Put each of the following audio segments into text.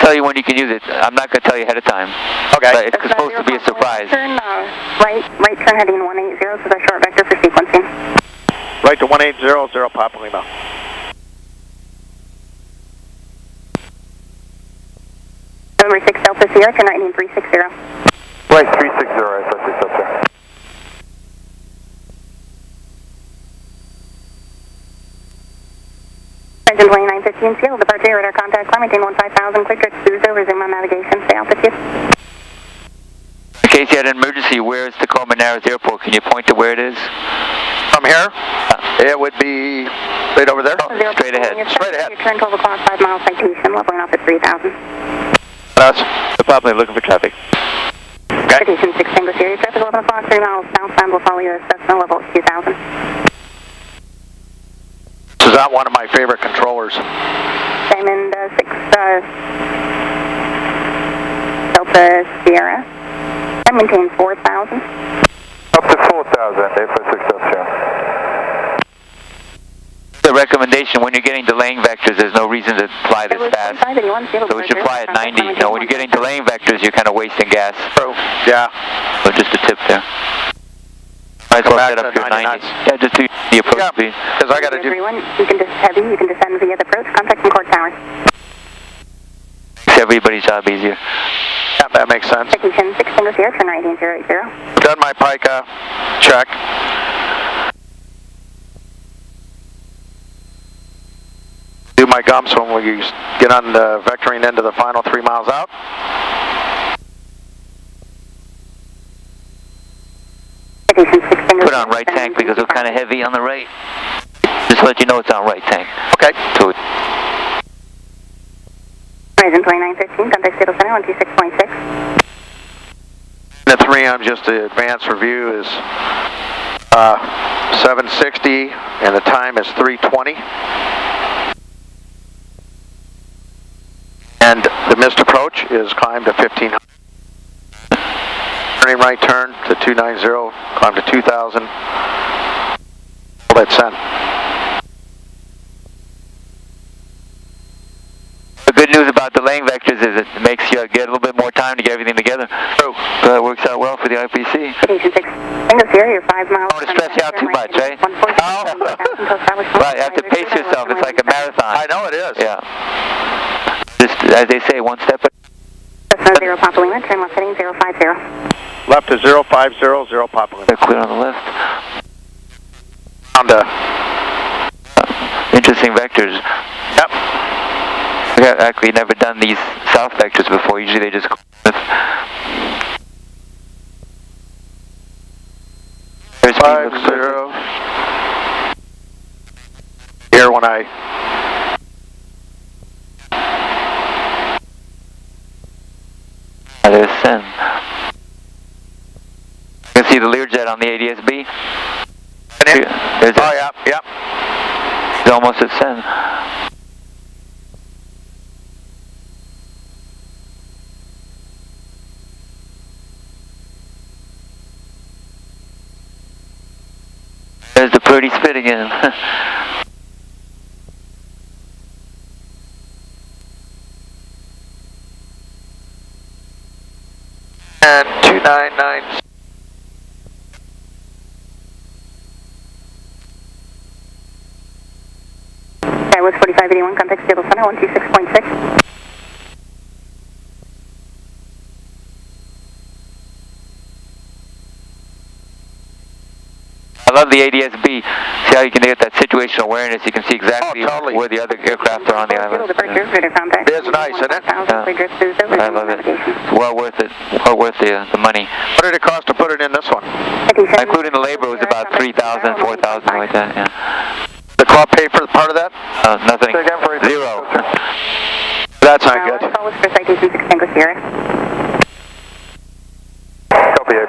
tell you when you can use it. I'm not going to tell you ahead of time. Okay. But it's supposed to be a surprise. Turn, right turn heading 180, so that's short vector for sequencing. Right to 180, 0 Papa Lima. Number 6 Delta Sierra, turn right heading 360. Right 360, right, that's up there. Engine 2915 Seattle, departure radar contact, climb, maintain 15,000, quick direct Suzo, resume on navigation, stay altitude. In case you had an emergency, where is Tacoma Narrows Airport? Can you point to where it is? From here, it would be right over there. Oh, straight ahead. Straight ahead. Your turn 12 o'clock, 5 mile citation, leveling off at 3,000. That's the Papa looking for traffic. Okay. Citation 6 Tango Sierra, traffic 11 o'clock, 3 miles southbound, will follow US Cessna, level 2,000. This is not one of my favorite controllers. Diamond 6 Delta Sierra, and maintain 4,000. Up to 4,000, they put 6 up here. The recommendation, when you're getting delaying vectors, there's no reason to fly this fast. So we should fly at 90. You know, when you're getting delaying vectors, you're kind of wasting gas. True. Yeah. So just a tip there. Might as well set up your 90. Yeah, just do the approach speed. Because I got to do. Everyone, you can just heavy, you can descend via the approach, contact from Court Tower. Makes everybody's job easier. Yeah, that makes sense. Citation 6 Tango Sierra, turn right 080. Done my pica check. Do my gumps when we get on the vectoring into the final 3 miles out. Put on right tank because it's kind of heavy on the right. Just let you know it's on right tank. Okay. So Horizon 2915, contact Seattle Center, 126.6. The 3M, just the advanced review, is 760, and the time is 3:20. And the missed approach is climb to 1500. Turning right turn to 290, climb to 2000. Hold that send. the good news about delaying vectors is it makes you get a little bit more time to get everything together. True. So it works out well for the IPC. Station 6, Tango Sierra, you're 5 miles. I don't want to stress you out too much, right? Right, you have to pace yourself. It's like a marathon. I know it is. Yeah. Just, as they say, one step at Cessna 0 Papa Lima, turn left heading 050. Left to 050, Papa Lima. They're clear on the left. Down to. Interesting vectors. Yep. I've actually never done these south vectors before. Usually they just... There's 50. Here when I... There's Sen. You can see the Learjet on the ADS-B. There's oh, yeah, yep. It's almost at Sen. There's the pretty spit again. And 299. That was 4581, contact Seattle Center, 126.6. I love the ADS-B. See how you can get that situational awareness. You can see exactly where the other aircraft are on the island. It is nice, isn't it? I love it. It's well worth it. Well worth the money. What did it cost to put it in this one? Including the labor, it was about 3,000, 4,000, like that. Yeah. The club pay for part of that? Nothing. 0. That's not good. Call was for citation 6 Tango Sierra. Copy, A+,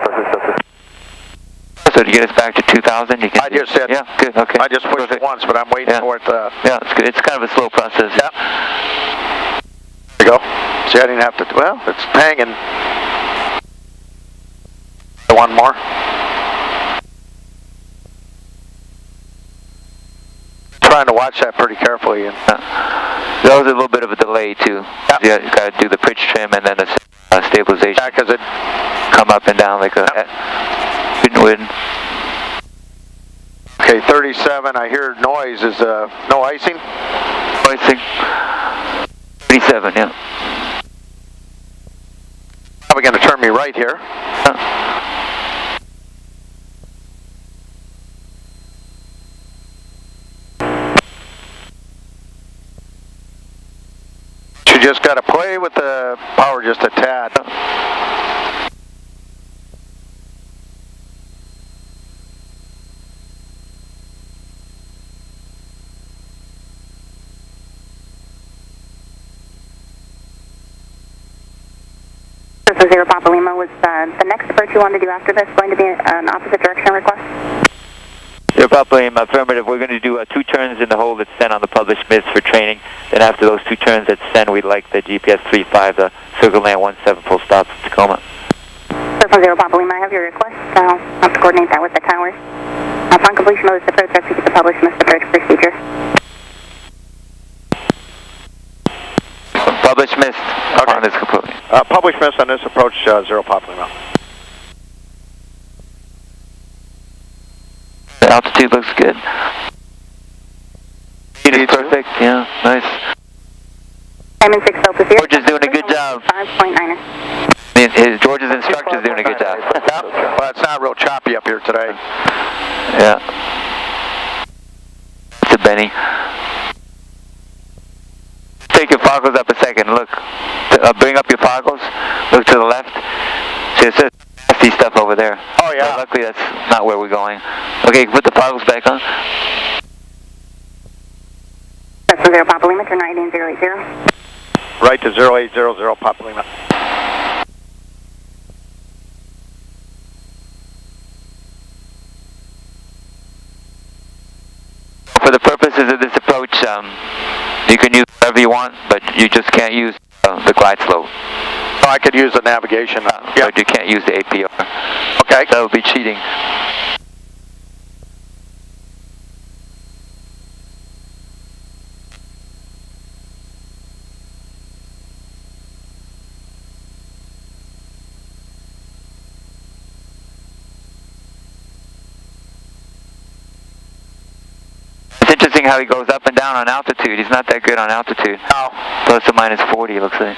So to get us back to 2,000, you can... I just said... Yeah, good, okay. I just pushed it once, but I'm waiting for it to... Yeah, it's good. It's kind of a slow process. Yeah. There you go. See, I didn't have to... Well, it's hanging. One more. Trying to watch that pretty carefully. And, That was a little bit of a delay too. Yep. You got to do the pitch trim and then the stabilization. Yeah, because it come up and down like a wind. Okay, 37. I hear noise. Is no icing? Icing. 37. Yeah. Probably going to turn me right here. You just got to play with the power just a tad. This is 0 Papa Lima. Was the next approach you wanted to do after this going to be an opposite direction request? 0 Papa Lima, affirmative. We're going to do 2 turns in the hole that's sent on the published miss for training. Then after those 2 turns that's sent, we'd like the GPS 35, the circle land 17 full stop from Tacoma. Surf 0 Papa Lima, I have your request. I'll have to coordinate that with the towers. Upon completion of this approach, execute the published miss approach procedure. Published miss on this completely. Published miss on this approach, 0 Papa Lima. The altitude looks good. Speed is perfect, yeah, nice. Diamond 6 Delta 0. George is doing a good job. 5.9er. George's instructor's doing a good job. Well, it's not real choppy up here today. Yeah. To Benny. Take your foggles up a second. Look. Bring up your foggles. Look to the left. See, it says nasty stuff over there. Oh, yeah. So luckily, that's not where we're going. Okay, put the foggles back on. That's 0 Papa Lima, turn right in 080. Right to 0800 Papa Lima. For the purposes of this approach, you can use whatever you want, but you just can't use the glide slope. Oh, I could use the navigation. Yeah. But you can't use the APR. Okay. That would be cheating. It's interesting how he goes up and down on altitude. He's not that good on altitude. No. Plus or minus 40, it looks like.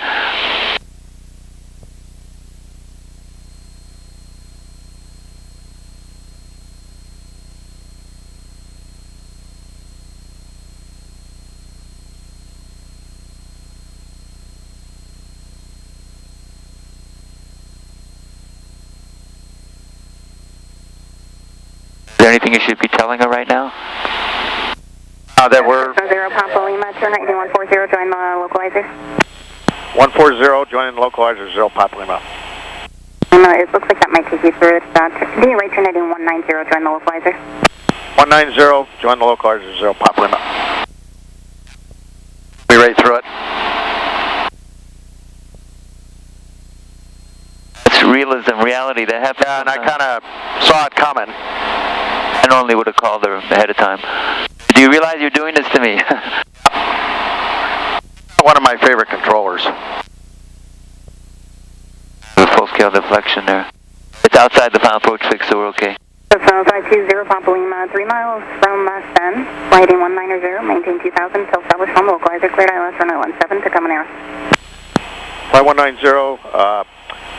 Is there anything you should be telling her right now? That we're 0 Papa Lima, turn right in 140, join the localizer. 140, joining the localizer, 0 Papa Lima. It looks like that might take you through it. Continue right turn heading 190, join the localizer. 190, join the localizer, 0 Papa Lima. Be right through it. It's realism, reality that happens. Yeah, and I kind of saw it coming. I normally would have called her ahead of time. Do you realize you're doing this to me? One of my favorite controllers. The full-scale deflection there. It's outside the final approach fix, so we're okay. That's 520 Papa Lima, 3 miles from Sen, flighting 190, maintain 2000 until established on the localizer, cleared ILS runway 17 to Tacoma. Flight 190,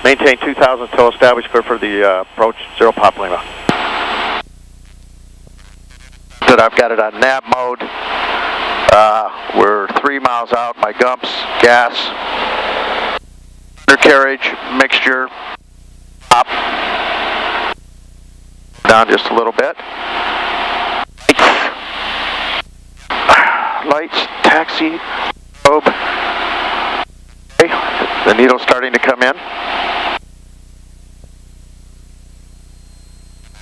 maintain 2000 until established, clear for the approach, 0 Papa Lima. I've got it on nav mode. We're 3 miles out. My gumps, gas, undercarriage, mixture, up, down just a little bit. Lights, taxi, probe. Okay, the needle's starting to come in.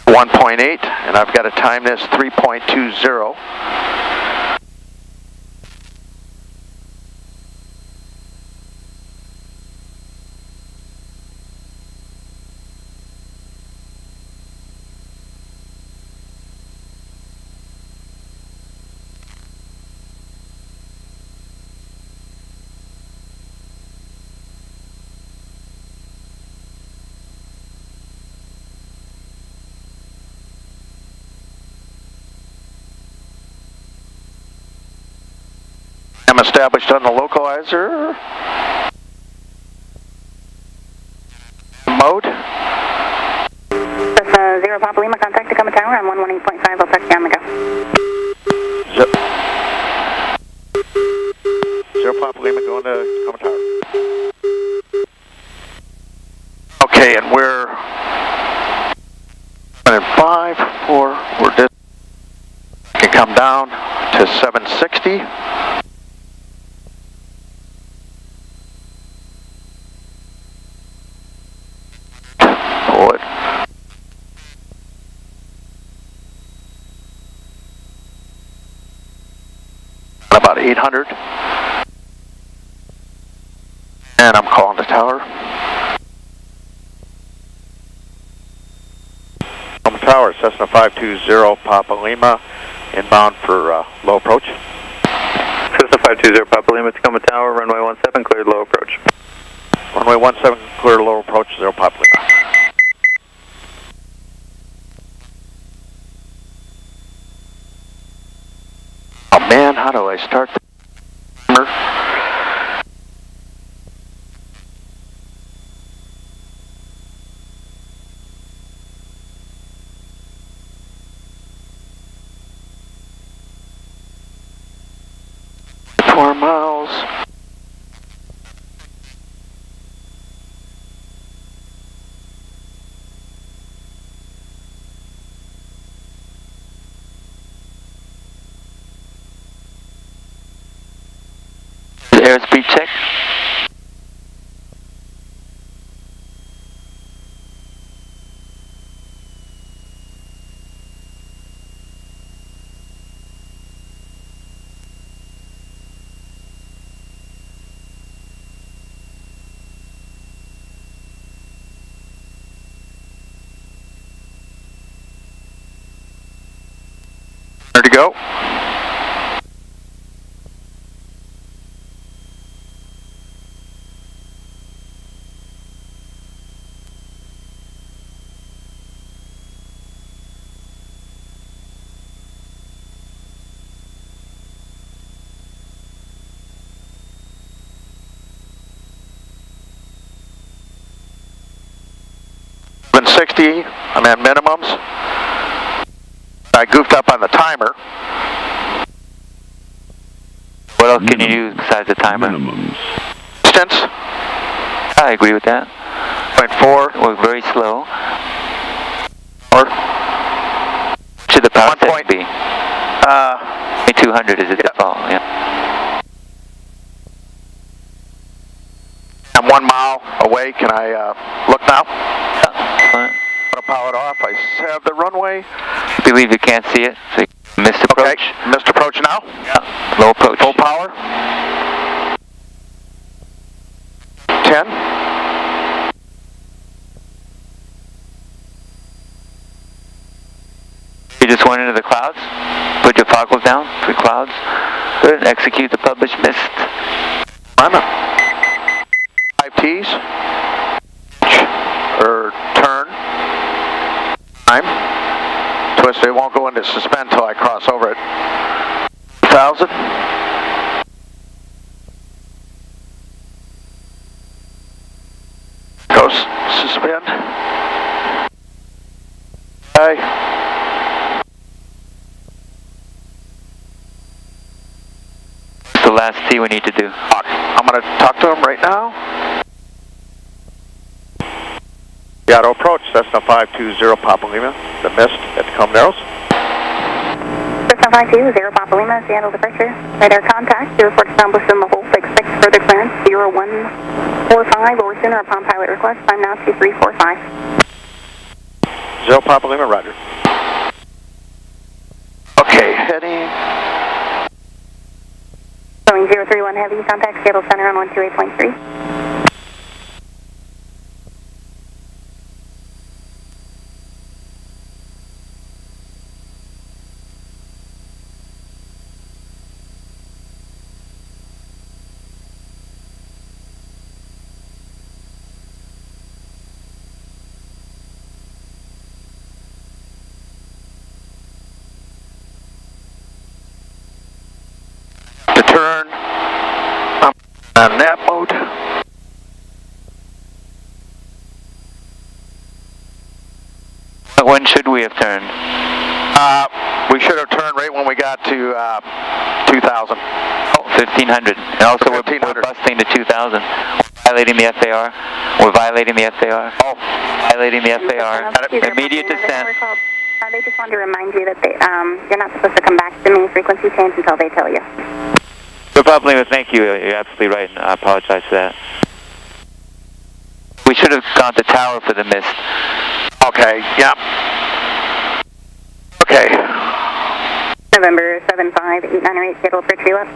1.8, and I've got to time this 3.20. I'm established on the localizer. Mode. That's 0 Papa Lima, contact Tacoma Tower on 118.5, I'll touch you on the go. 0 Papa Lima going to Tacoma Tower. Okay, and we're in 5, 4, we're just can come down to 760. Pull it. About 800. And I'm calling the tower. Tower, Cessna 520 Papa Lima, inbound for low approach. Cessna 520 Papa Lima, Tacoma Tower, runway 17, cleared low approach. Runway 17, clear low approach, 0 Papa Lima. Oh man, how do I start the timer? Miles. Airspeed check. Ready to go. Been 60, I'm at minimums. I goofed up on the timer. What else can you use besides the timer? Minimums. Distance. I agree with that. 0.4. We're very slow. Or Should the power 1 point. setting be? 200 is the default, yeah. I'm 1 mile away. Can I look now? Yeah, fine. I'm gonna power it off. I have the runway. I believe you can't see it, so you missed approach. Okay, missed approach now. Yeah, low approach. Full power. 10. You just went into the clouds. Put your foggles down for clouds. Good. Execute the published mist. I'm at 5 T's. Or turn. Time. Twist. It won't go into suspend until I cross over it. 1,000. Goes suspend. Okay. The last T we need to do. I'm going to talk to him right now. The auto approach, Cessna 520 Papa Lima, the mist at Tacoma Narrows. Cessna 520 Papa Lima, Seattle departure. Radar contact, 04 established in the hold. Expect further clearance, 0145 or sooner upon pilot request. Time now 2345. 0 Papa Lima, roger. Okay, heading. Showing 031 Heavy, contact Seattle Center on 128.3. To turn Nap mode. When should we have turned? We should have turned right when we got to 2000. Oh, 1500. And also we're busting to 2000. Violating the FAR. We're violating the FAR. Oh, violating the FAR. Immediate descent. They just wanted to remind you that you're not supposed to come back to me frequency change until they tell you. No problem. Thank you. You're absolutely right. And I apologize for that. We should have gone to tower for the mist. okay, yeah. Okay. November 75898, scheduled for tree left.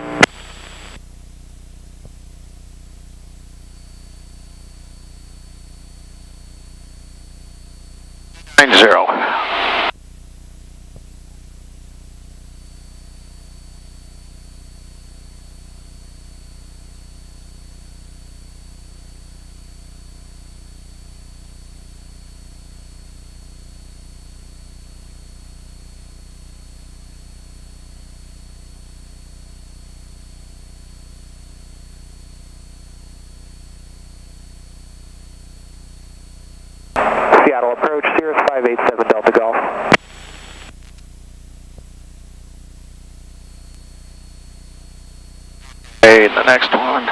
Zero. Seattle approach, Cirrus 587 Delta Golf. Okay, the next one.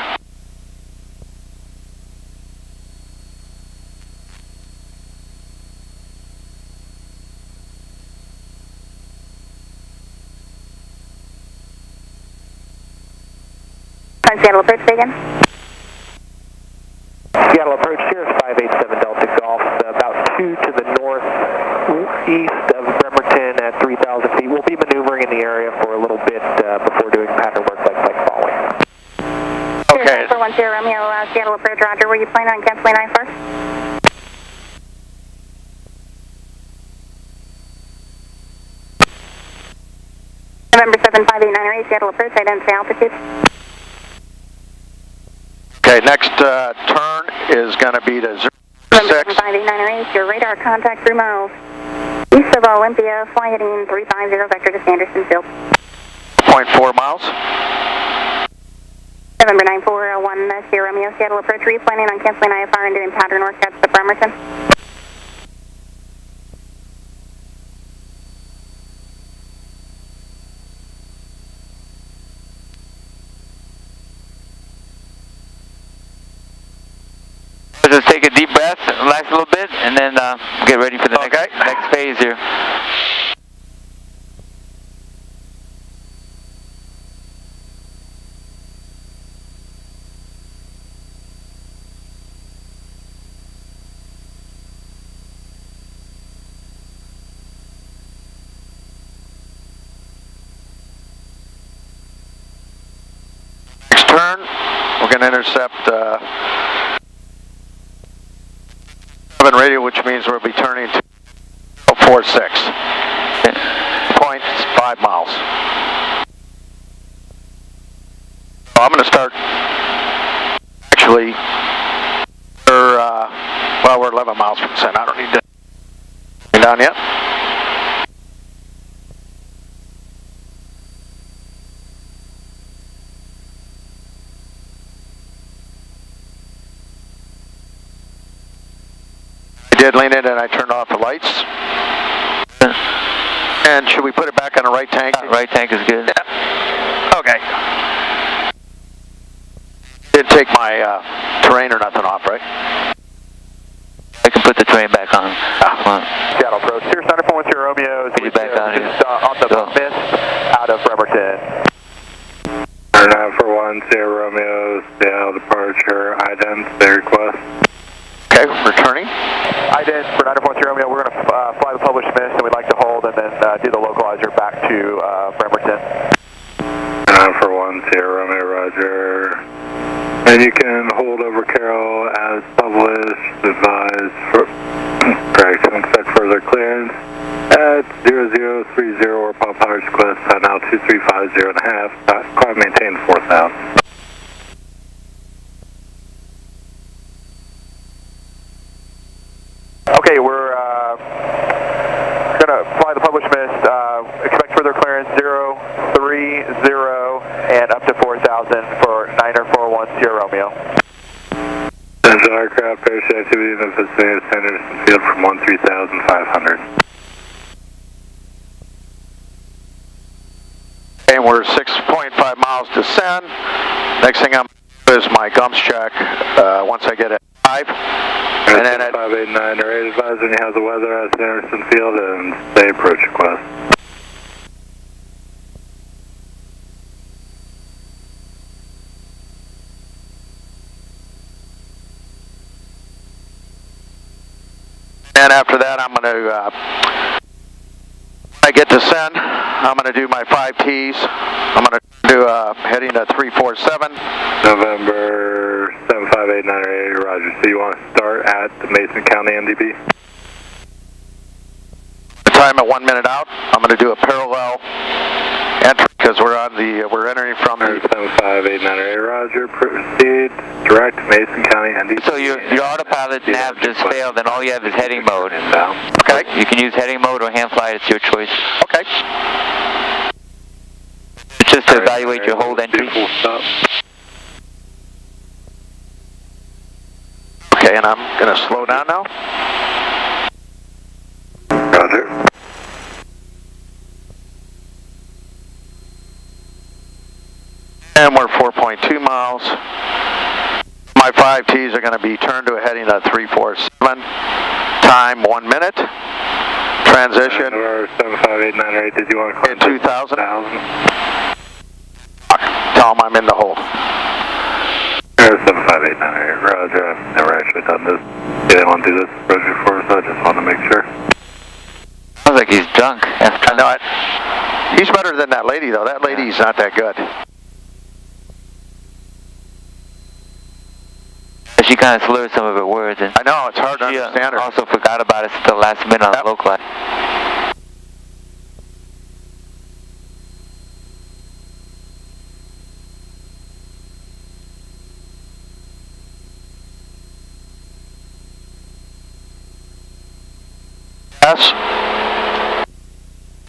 Seattle approach, say again. Seattle approach, Cirrus 587 Delta Golf, about 2 to the northeast of Bremerton at 3,000 feet. We'll be maneuvering in the area for a little bit before doing pattern work like following. Okay. 410 Romeo, Seattle approach, roger. Were you planning on canceling I-4? November 75898, Seattle approach, identify altitude. Okay, next turn is going to be to 06. November 75898, your radar contact 3 miles. East of Olympia, fly heading 350 vector to Sanderson Field. 0.4 miles. November 9401, Sierra Romeo, Seattle approach. Were you planning on canceling IFR and doing pattern work at the Bremerton? Just take a deep breath, relax a little bit, and then get ready for the next phase here. Next turn, we're going to intercept 7 radio, which means we'll be turning to 46. 0.5 miles. So I'm going to start, actually, well, we're 11 miles from center. I don't need to be down yet. I did lean in and I turned off the lights. And should we put it back on the right tank? Right tank is good. Yeah. Okay. Didn't take my terrain or nothing off, right? I can put the terrain back on. Seattle approach, Cirrus 9410 Romeo. Get it back on here. Just on the mist out of Bremerton. 9410 Romeo, Seattle departure, ident, their request. Okay, returning. Ident for 9410 Romeo, we're going to fly the published mist and we'd like to hold and then do the localizer back to Bremerton. 9410 Romeo, roger. And you can hold over Carroll as published, advise for correction, expect further clearance at 0030 or Pop Powers request on altitude 350.5, climb maintain 4000. Okay, we're going to fly the published mist, expect further clearance 030 and up to 4000 for 9 or 41. 10 Romeo. Central aircraft parachute activity in the vicinity of Sanderson Field from 13,500. And we're 6.5 miles to send. Next thing I'm going to do is my gums check once I get at 5. And then at 589 or 8 advisor, and he has the weather at Sanderson Field and stay approach request. And after that, I'm going to, when I get to send, I'm going to do my 5 Ts. I'm going to do heading to 347. November 7589 Roger. So you want to start at the Mason County NDB? The time at 1 minute out. I'm going to do a parallel entry because we're entering from the 7589 Roger. Proceed direct Mason County NDB. So your autopilot nav just failed, and all you have is heading mode. Okay. You can use heading mode or hand fly. It's your choice. Okay. It's just to evaluate your hold entry. Full stop. Okay, and I'm going to slow down now. Roger. And we're 4.2 miles. My 5 Ts are going to be turned to a heading at 347. Time 1 minute. Transition. Or 7589 did you want to call in 2000? Tell them I'm in the hole. 7589 Roger. I've never actually done this. They didn't want to do this approach before, so I just want to make sure. Sounds like he's drunk. I know it. He's better than that lady, though. That lady's not that good. She kind of slurred some of her words, and I know, it's hard to understand her. Also forgot about us at the last minute on the local line. Yes.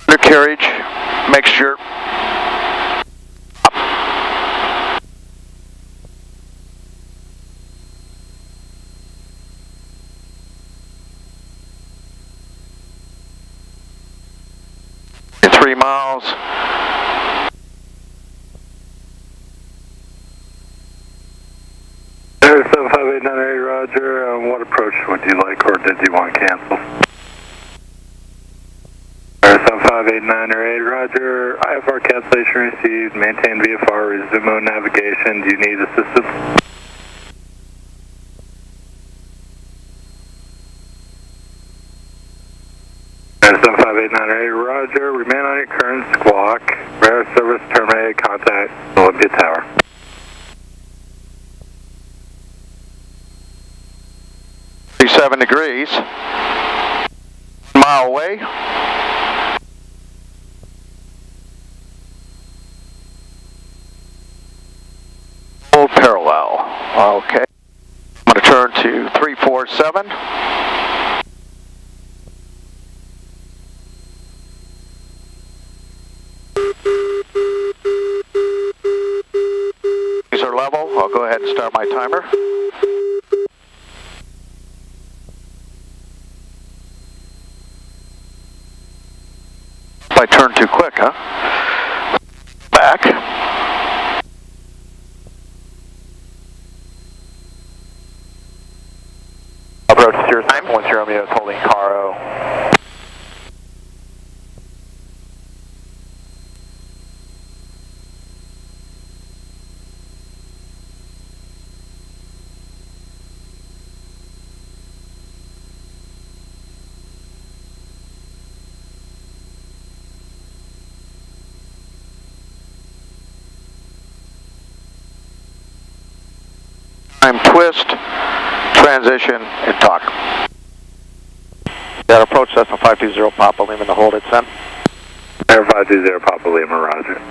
Undercarriage, mixture. In 3 miles. There's 7589 Roger. What approach would you like, or did you want to cancel? 7589 Roger. IFR cancellation received. Maintain VFR. Resume mode navigation. Do you need assistance? There's 7589 Roger. Remain on your current squawk. Radar service terminated. Contact Olympia Tower. Degrees. 1 mile away. Hold parallel. Okay. I'm going to turn to 347. These are level. I'll go ahead and start my timer. I turned too quick, huh? Back. Approach 071 Romeo is holding Caro. Time, twist, transition, and talk. That approach Cessna 520 Papa Lima to hold it, send. Air 520 Papa Lima, Roger.